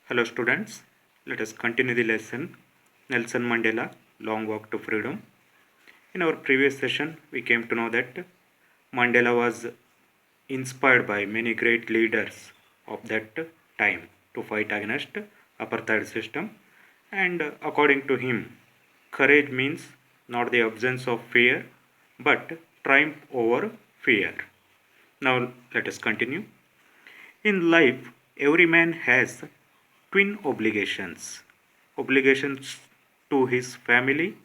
Hello students, let us continue the lesson Nelson Mandela Long Walk to Freedom. In our previous session, we came to know that Mandela was inspired by many great leaders of that time to fight against apartheid system, and according to him, courage means not the absence of fear but triumph over fear. Now let us continue. In life, every man has twin obligations to his family,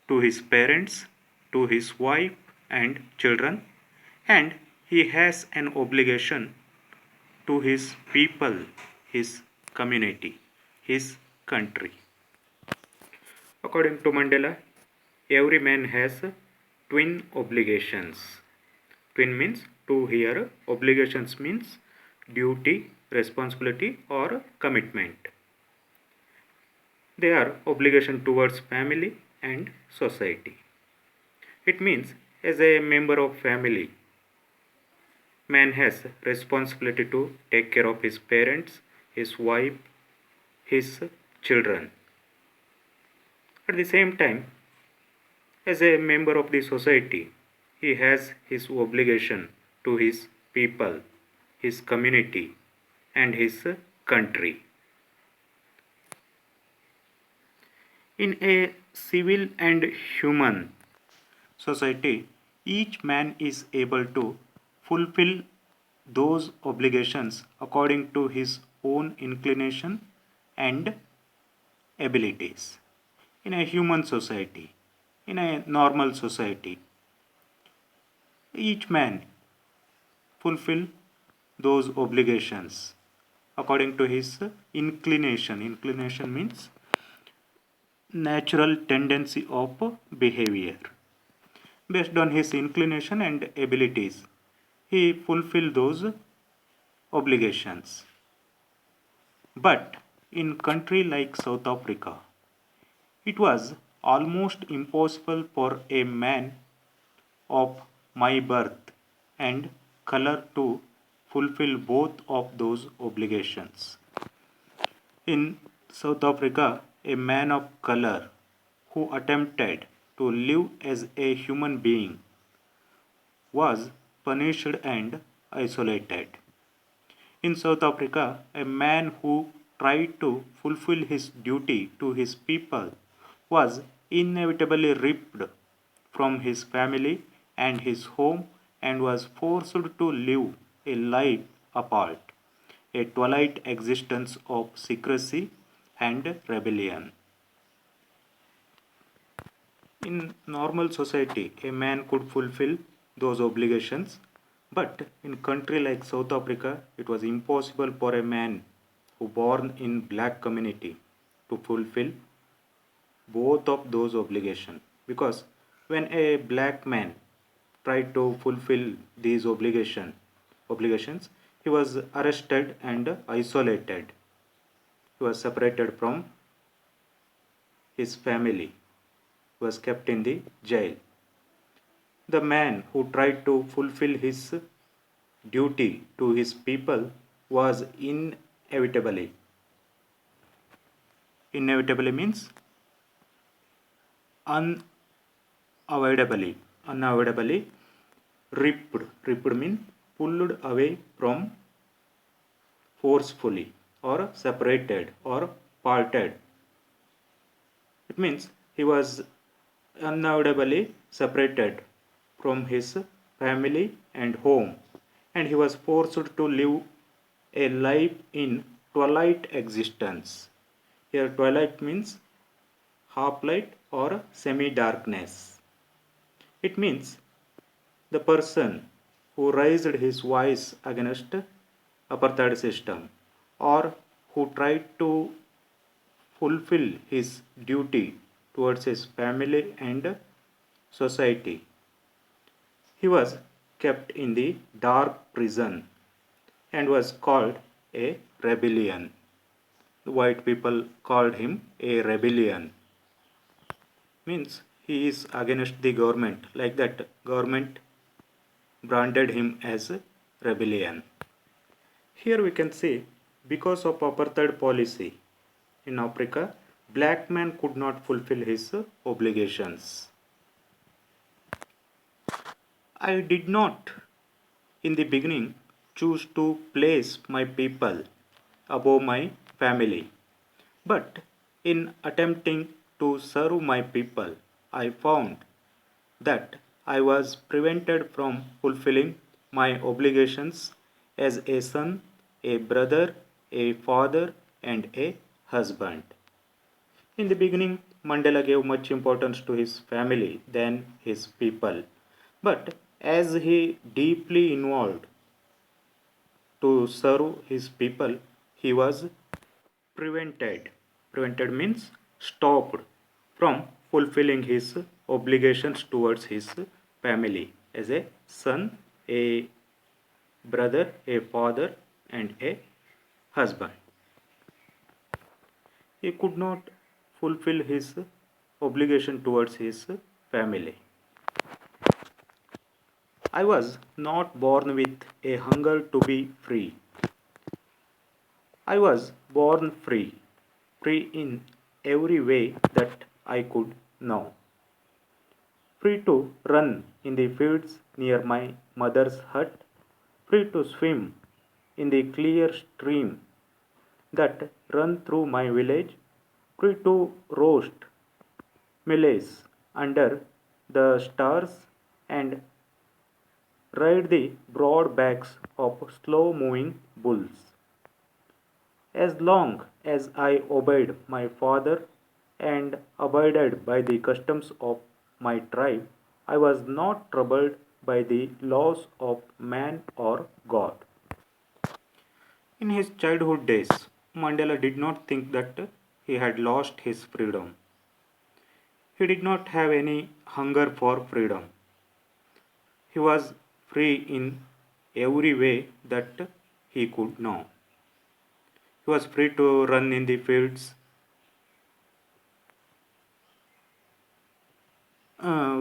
to his parents, to his wife and children, and he has an obligation to his people, his community, his country. According to Mandela, every man has twin obligations. Twin means two here, obligations means duty, responsibility or commitment. They are obligation towards family and society. It means as a member of family, man has responsibility to take care of his parents, his wife, his children. At the same time, as a member of the society, he has his obligation to his people, his community, and his country. In a civil and human society, each man is able to fulfill those obligations according to his own inclination and abilities. In a human society, in a normal society, each man fulfill those obligations according to his inclination. Inclination means natural tendency of behavior. Based on his inclination and abilities, he fulfill those obligations. But in country like South Africa, it was almost impossible for a man of my birth and color to fulfill both of those obligations. In South Africa, a man of color who attempted to live as a human being was punished and isolated. In South Africa, a man who tried to fulfill his duty to his people was inevitably ripped from his family and his home and was forced to live a life apart, a twilight existence of secrecy and rebellion. In normal society, a man could fulfill those obligations, but in country like South Africa, it was impossible for a man who born in black community to fulfill both of those obligations, because when a black man tried to fulfill these obligations, he was arrested and isolated. He was separated from his family, was kept in the jail. The man who tried to fulfill his duty to his people was inevitably means unavoidably ripped means pulled away from forcefully or separated or parted. It means he was unavoidably separated from his family and home, and he was forced to live a life in twilight existence. Here twilight means half light or semi darkness. It means the person who raised his voice against apartheid system, or who tried to fulfill his duty towards his family and society. He was kept in the dark prison and was called a rebellion. The white people called him a rebellion. Means he is against the government. Like that, government branded him as a rebellion. Here we can see Because of apartheid policy in Africa, black man could not fulfill his obligations. I did not, in the beginning, choose to place my people above my family. But in attempting to serve my people, I found that I was prevented from fulfilling my obligations as a son, a brother, a father, and a husband. In the beginning, Mandela gave much importance to his family than his people. But as he deeply involved to serve his people, he was prevented. Prevented means stopped from fulfilling his obligations towards his family as a son, a brother, a father, and a husband. He could not fulfill his obligation towards his family. I was not born with a hunger to be free. I was born free, free in every way that I could know. Free to run in the fields near my mother's hut, free to swim in the clear stream that run through my village, free to roast millets under the stars and ride the broad backs of slow moving bulls. As long as I obeyed my father and abided by the customs of my tribe, I was not troubled by the laws of man or God. In his childhood days, Mandela did not think that he had lost his freedom. He did not have any hunger for freedom. He was free in every way that he could know. He was free to run in the fields,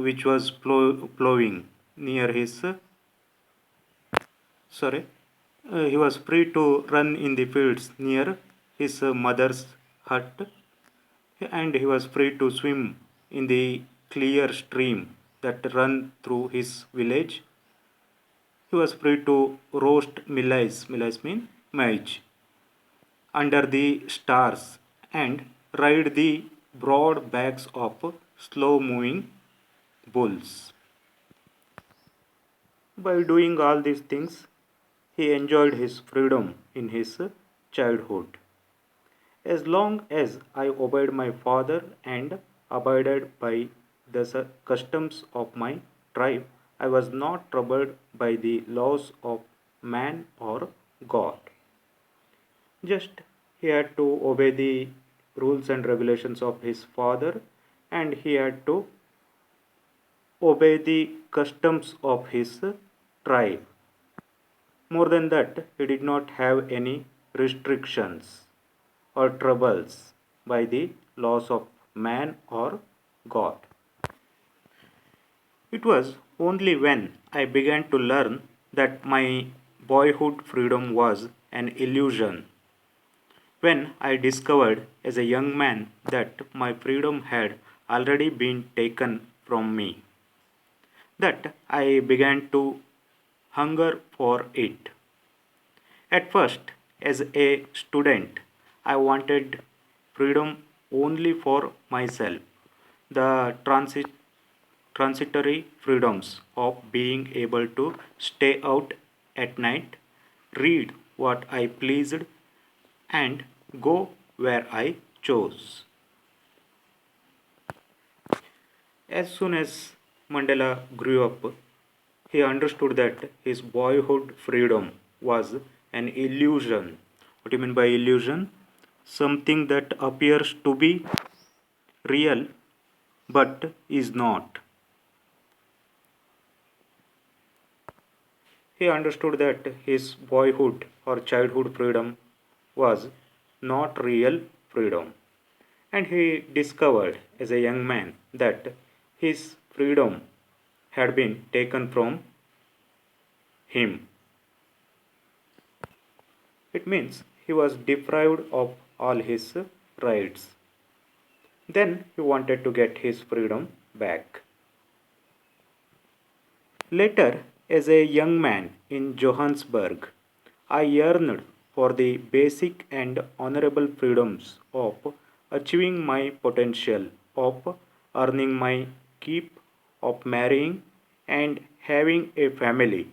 which was plowing near his. Sorry, he was free to run in the fields near his mother's hut, and he was free to swim in the clear stream that ran through his village. He was free to roast millets, millets mean maize, under the stars and ride the broad backs of slow moving bulls. By doing all these things, he enjoyed his freedom in his childhood. As long as I obeyed my father and abided by the customs of my tribe, I was not troubled by the laws of man or God. Just he had to obey the rules and regulations of his father, and he had to obey the customs of his tribe. More than that, he did not have any restrictions or troubles by the laws of man or God. It was only when I began to learn that my boyhood freedom was an illusion, when I discovered as a young man that my freedom had already been taken from me, that I began to hunger for it. At first, as a student, I wanted freedom only for myself. The transitory freedoms of being able to stay out at night, read what I pleased, and go where I chose. As soon as Mandela grew up, he understood that his boyhood freedom was an illusion. What do you mean by illusion? Something that appears to be real but is not. He understood that his boyhood or childhood freedom was not real freedom. And he discovered as a young man that his freedom had been taken from him. It means he was deprived of all his rights. Then he wanted to get his freedom back. Later, as a young man in Johannesburg, I yearned for the basic and honorable freedoms of achieving my potential, of earning my keep, of marrying and having a family.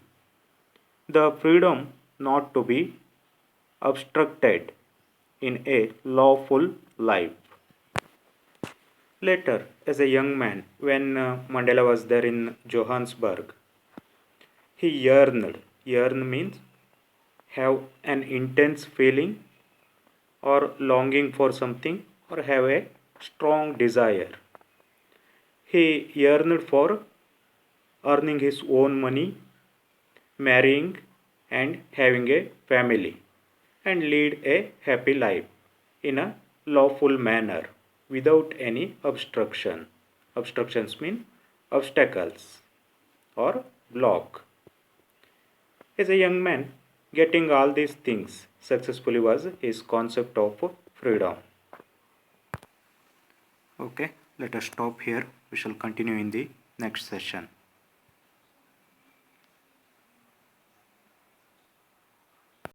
The freedom not to be obstructed in a lawful life. Later, as a young man, when Mandela was there in Johannesburg, he yearned. Yearn means have an intense feeling or longing for something or have a strong desire. He yearned for earning his own money, marrying and having a family and lead a happy life in a lawful manner without any obstruction. Obstructions mean obstacles or block. As a young man, getting all these things successfully was his concept of freedom. Okay, let us stop here. We shall continue in the next session.